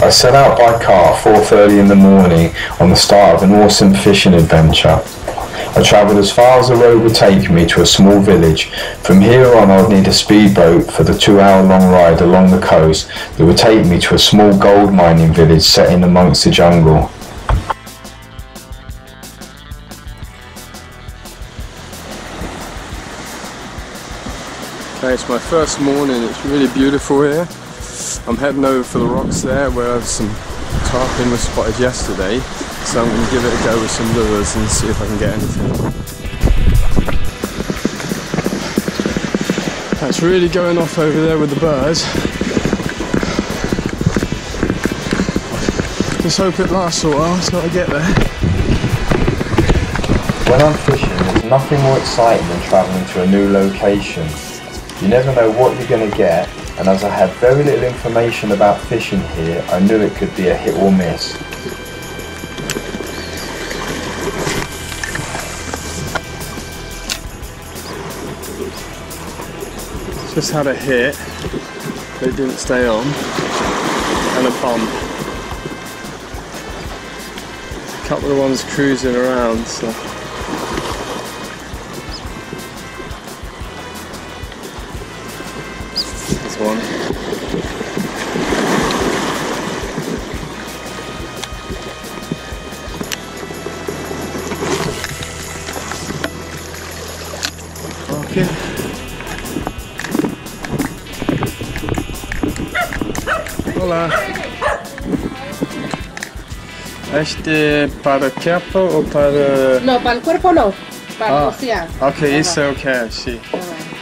I set out by car at 4:30 in the morning on the start of an awesome fishing adventure. I travelled as far as the road would take me to a small village. From here on I would need a speedboat for the 2-hour-long ride along the coast that would take me to a small gold mining village set in amongst the jungle. Okay, it's my first morning, it's really beautiful here. I'm heading over for the rocks there where some tarpon was spotted yesterday, so I'm going to give it a go with some lures and see if I can get anything. That's really going off over there with the birds. Just hope it lasts a while until I get there. When I'm fishing, there's nothing more exciting than travelling to a new location. You never know what you're going to get, and as I had very little information about fishing here, I knew it could be a hit or miss. Just had a hit, but it didn't stay on, and a bump. A couple of ones cruising around, so. One. Okay. Hola. ¿Para el cuerpo o para...? No, para el cuerpo no, para rociar. Ok, eso ok, sí.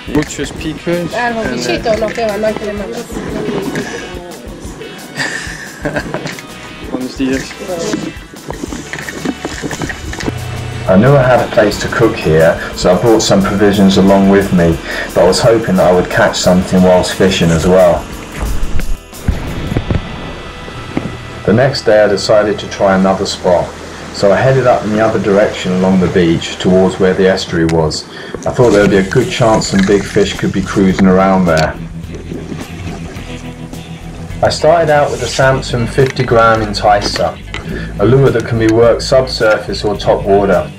Muchos picos. No, que va, no hay problema. Buenos días. I knew I had a place to cook here, so I brought some provisions along with me, but I was hoping that I would catch something whilst fishing as well. The next day I decided to try another spot, so I headed up in the other direction along the beach towards where the estuary was. I thought there would be a good chance some big fish could be cruising around there. I started out with a Samson 50-gram enticer, a lure that can be worked subsurface or top water.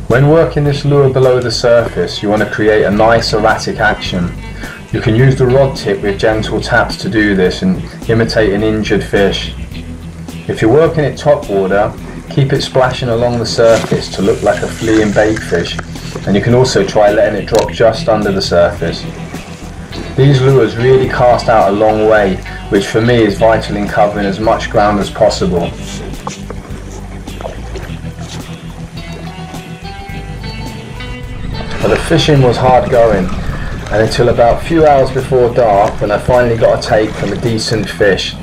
When working this lure below the surface, you want to create a nice erratic action. You can use the rod tip with gentle taps to do this and imitate an injured fish. If you're working it top water, keep it splashing along the surface to look like a fleeing bait fish, and you can also try letting it drop just under the surface. These lures really cast out a long way, which for me is vital in covering as much ground as possible. But the fishing was hard going, and until about a few hours before dark when I finally got a take from a decent fish.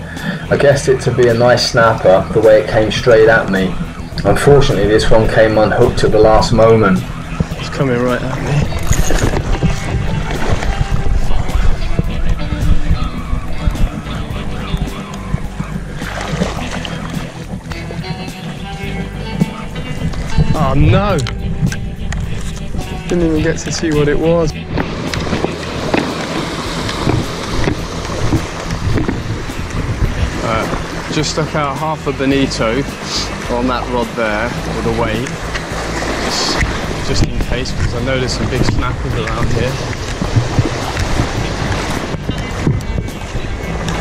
I guessed it to be a nice snapper the way it came straight at me. Unfortunately this one came unhooked at the last moment. It's coming right at me. Oh no! Didn't even get to see what it was. Just stuck out half a bonito on that rod there with a weight, just in case, because I know there's some big snappers around here.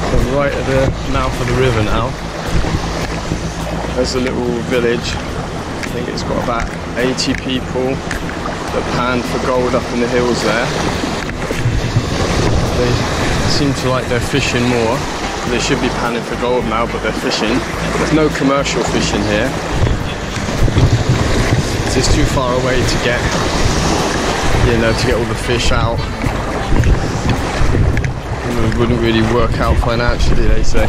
So right at the mouth of the river now. There's a little village. I think it's got about 80 people that pan for gold up in the hills there. They seem to like their fishing more. They should be panning for gold now, but they're fishing. There's no commercial fishing here. It's just too far away to get, you know, to get all the fish out. It wouldn't really work out financially, they say.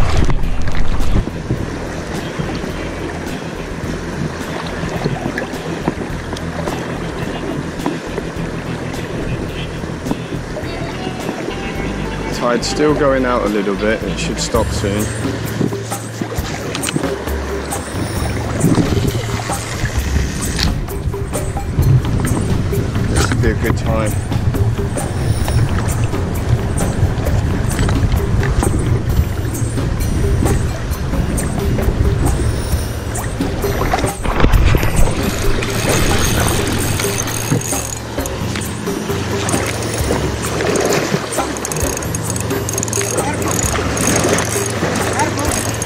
Tide's still going out a little bit, it should stop soon. This would be a good time.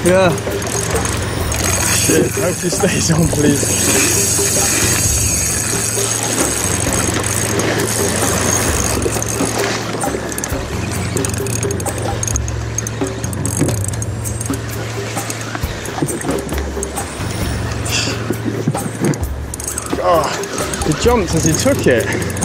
Yeah. Shit, hope he stays on, please. Oh, he jumped as he took it.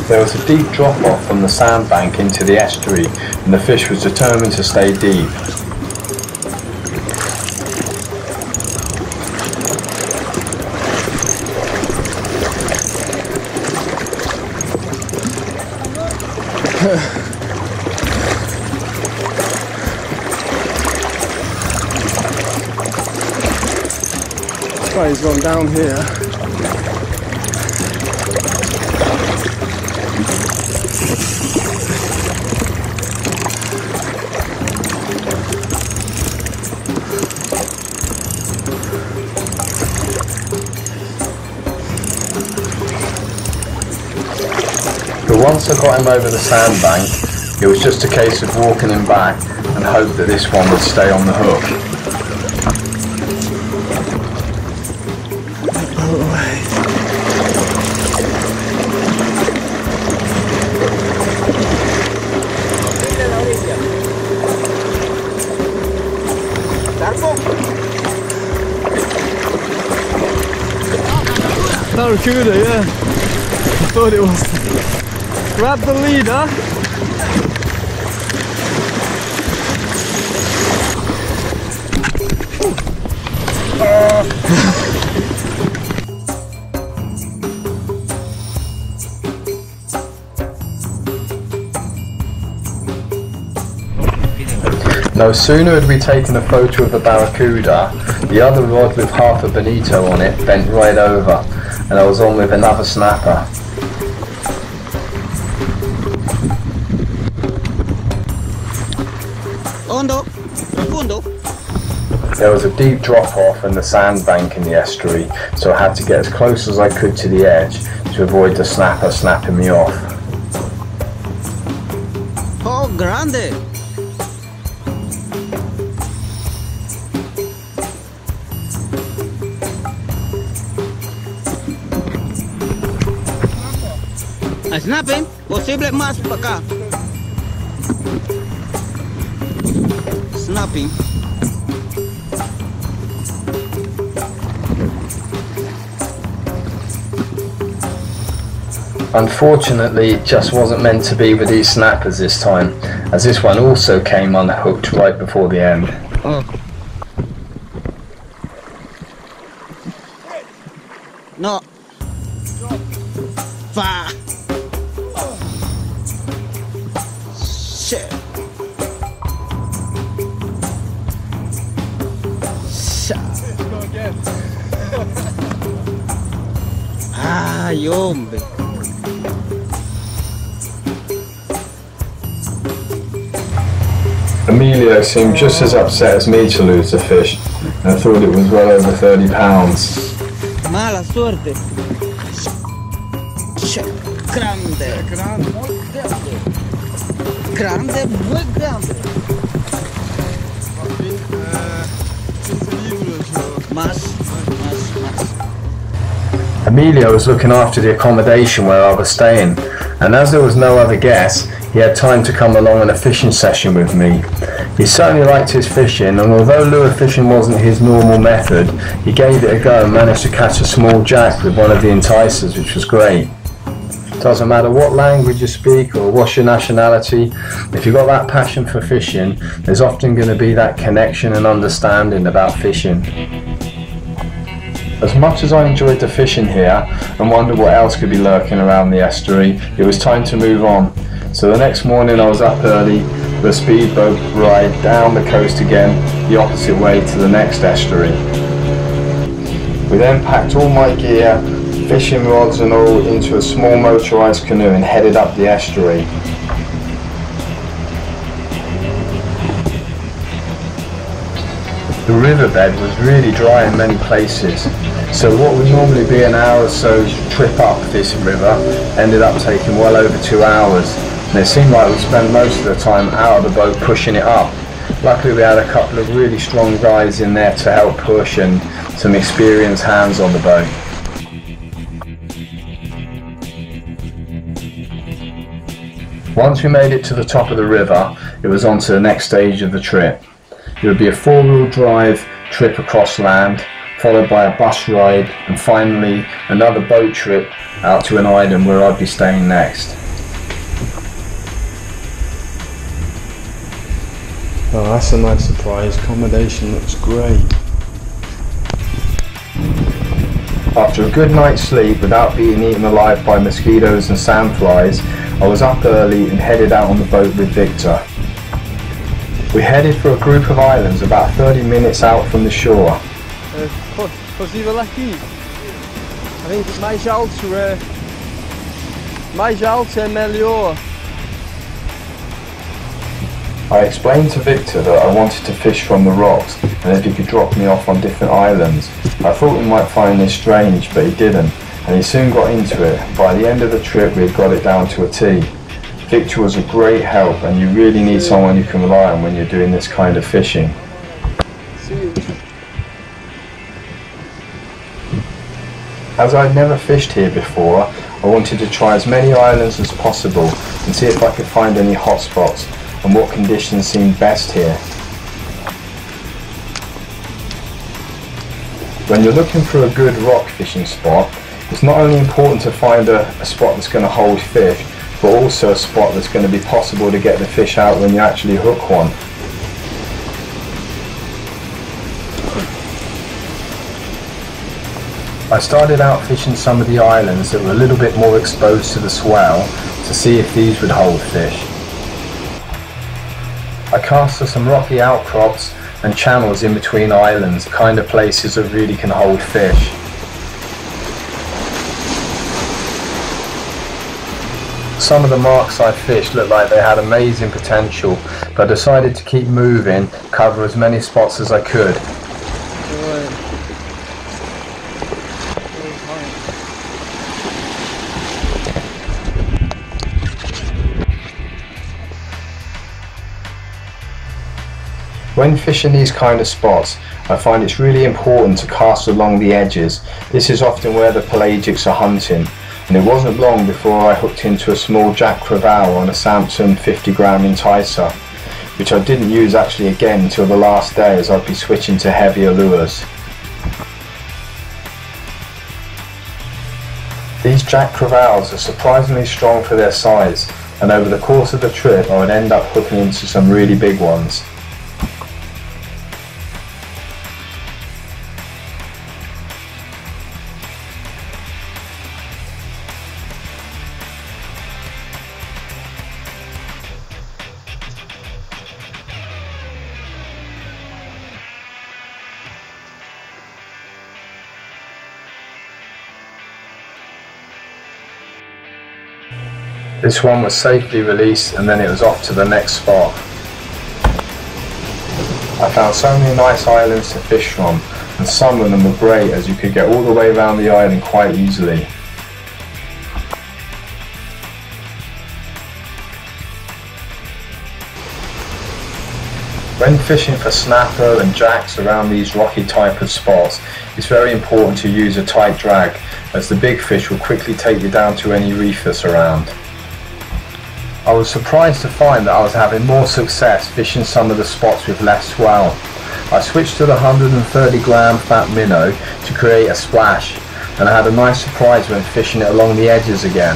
There was a deep drop-off from the sandbank into the estuary, and the fish was determined to stay deep. This guy's gone down here. But once I got him over the sandbank, it was just a case of walking him back and hope that this one would stay on the hook. Barracuda, yeah. I thought it was. Grab the leader. No sooner had we taken a photo of the barracuda, the other rod with half a bonito on it bent right over, and I was on with another snapper. There was a deep drop-off in the sandbank in the estuary, so I had to get as close as I could to the edge to avoid the snapper snapping me off. Oh, grande! Snapping, posible más para acá. Snapping. Unfortunately, it just wasn't meant to be with these snappers this time, as this one also came unhooked right before the end. Oh. No. Fa. Shit. Go again. Ay, hombre. Emilio seemed just as upset as me to lose the fish, and I thought it was well over 30 pounds. Mala suerte. Grande. Grande. Grande, muy grande. Más. Emilio was looking after the accommodation where I was staying, and as there was no other guests, he had time to come along on a fishing session with me. He certainly liked his fishing, and although lure fishing wasn't his normal method, he gave it a go and managed to catch a small jack with one of the enticers, which was great. Doesn't matter what language you speak or what's your nationality, if you've got that passion for fishing, there's often going to be that connection and understanding about fishing. As much as I enjoyed the fishing here and wondered what else could be lurking around the estuary, it was time to move on. So the next morning I was up early for a speedboat ride down the coast again, the opposite way to the next estuary. We then packed all my gear, fishing rods and all, into a small motorised canoe and headed up the estuary. riverbed was really dry in many places, so what would normally be an hour or so trip up this river ended up taking well over 2 hours, and it seemed like we spent most of the time out of the boat pushing it up. Luckily we had a couple of really strong guys in there to help push and some experienced hands on the boat. Once we made it to the top of the river, it was on to the next stage of the trip. It would be a 4-wheel drive trip across land, followed by a bus ride, and finally another boat trip out to an island where I'd be staying next. Oh, that's a nice surprise. Accommodation looks great. After a good night's sleep without being eaten alive by mosquitoes and sandflies, I was up early and headed out on the boat with Victor. We headed for a group of islands about 30 minutes out from the shore. Possible aqui. I think mais alto é melhor. I explained to Victor that I wanted to fish from the rocks and that he could drop me off on different islands. I thought he might find this strange, but he didn't, and he soon got into it. By the end of the trip we had got it down to a T. Victor was a great help, and you really need someone you can rely on when you're doing this kind of fishing. As I'd never fished here before, I wanted to try as many islands as possible and see if I could find any hot spots and what conditions seemed best here. When you're looking for a good rock fishing spot, it's not only important to find a spot that's going to hold fish, but also a spot that's going to be possible to get the fish out when you actually hook one. I started out fishing some of the islands that were a little bit more exposed to the swell to see if these would hold fish. I cast for some rocky outcrops and channels in between islands, the kind of places that really can hold fish. Some of the marks I fished looked like they had amazing potential, but I decided to keep moving, cover as many spots as I could. When fishing these kind of spots, I find it's really important to cast along the edges. This is often where the pelagics are hunting, and it wasn't long before I hooked into a small Jack Crevalle on a Samson 50-gram enticer, which I didn't use actually again until the last day, as I'd be switching to heavier lures. These Jack Crevalles are surprisingly strong for their size, and over the course of the trip I would end up hooking into some really big ones. This one was safely released, and then it was off to the next spot. I found so many nice islands to fish from, and some of them were great as you could get all the way around the island quite easily. When fishing for snapper and jacks around these rocky type of spots, it's very important to use a tight drag, as the big fish will quickly take you down to any reef that's around. I was surprised to find that I was having more success fishing some of the spots with less swell. I switched to the 130-gram fat minnow to create a splash, and I had a nice surprise when fishing it along the edges again.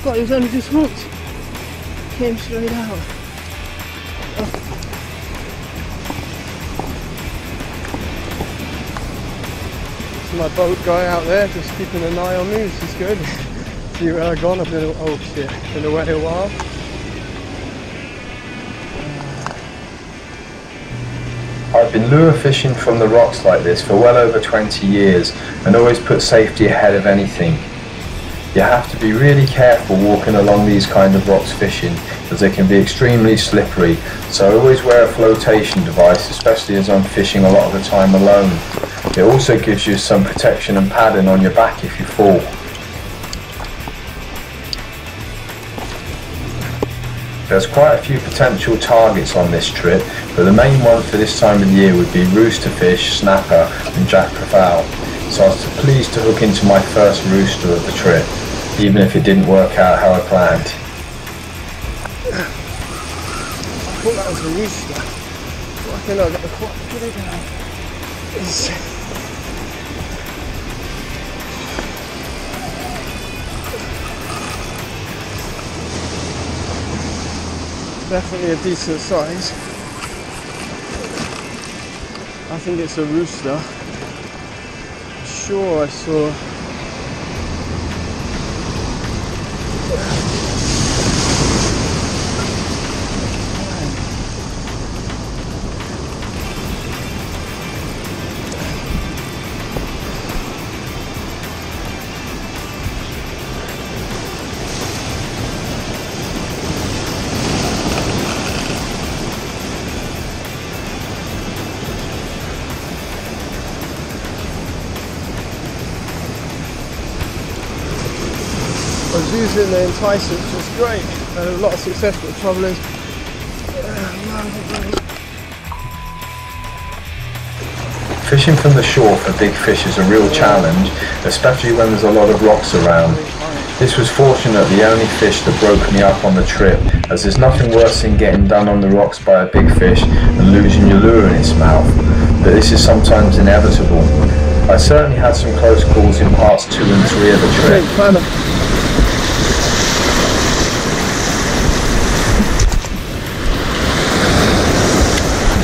God, he was only just hooked. Came straight out. It's my boat guy out there, just keeping an eye on me, which is good. See where I've gone. I've been, oh shit, been away a while. I've been lure fishing from the rocks like this for well over 20 years and always put safety ahead of anything. You have to be really careful walking along these kind of rocks fishing, as they can be extremely slippery, so I always wear a flotation device, especially as I'm fishing a lot of the time alone. It also gives you some protection and padding on your back if you fall. There's quite a few potential targets on this trip, but the main one for this time of the year would be Roosterfish, Snapper and Jack Crevalle. So I was pleased to hook into my first rooster of the trip, even if it didn't work out how I planned. I thought that was a rooster. I think I got the quite good now. Definitely a decent size. I think it's a rooster. I'm sure I saw. I was using the enticer, which was great. I had a lot of success, but the trouble is, fishing from the shore for big fish is a real challenge, especially when there's a lot of rocks around. This was fortunately the only fish that broke me up on the trip, as there's nothing worse than getting done on the rocks by a big fish and losing your lure in its mouth, but this is sometimes inevitable. I certainly had some close calls in parts 2 and 3 of the trip.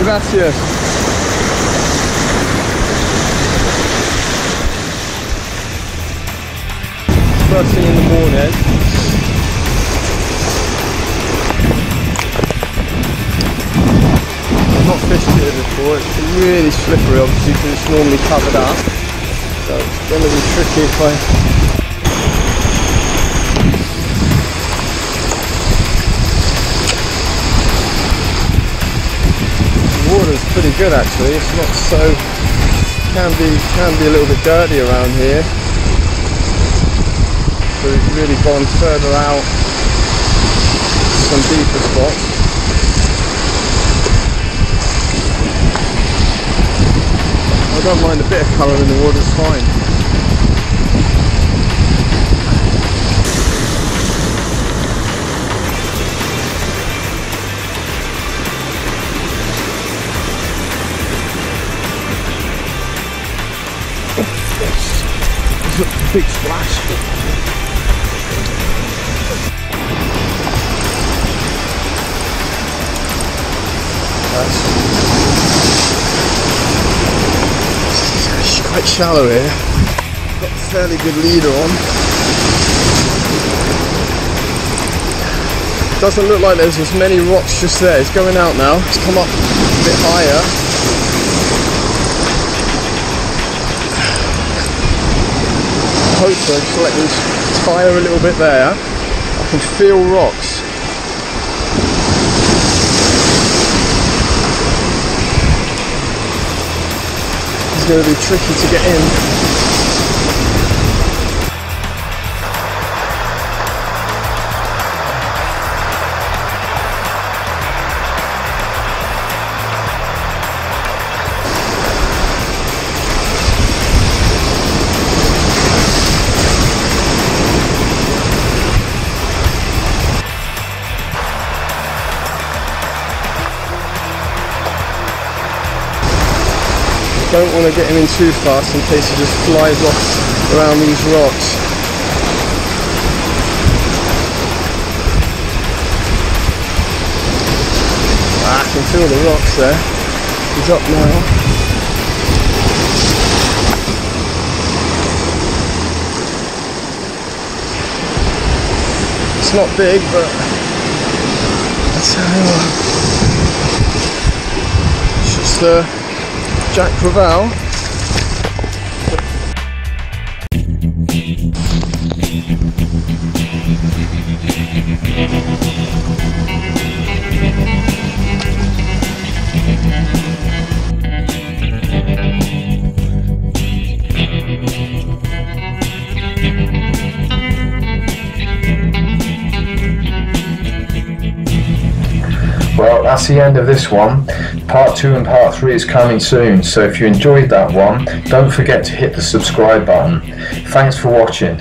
Gracias. First thing in the morning. I've not fished here before. It's really slippery, obviously, because it's normally covered up. So it's going to be tricky if I. Water's pretty good actually. It's not so can be a little bit dirty around here. So we've really gone further out some deeper spots. I don't mind a bit of colour in the water, it's fine. Big splash. It's quite shallow here. Got a fairly good leader on. Doesn't look like there's as many rocks just there. It's going out now. It's come up a bit higher. Hopefully, just let them tire a little bit there. I can feel rocks. It's going to be tricky to get in. don't want to get him in too fast in case he just flies off around these rocks. I can feel the rocks there. He's up now. It's not big, but I tell you what, it's just Jack Crevalle. Well, that's the end of this one. Part 2 and part 3 is coming soon, so if you enjoyed that one, don't forget to hit the subscribe button. Thanks for watching.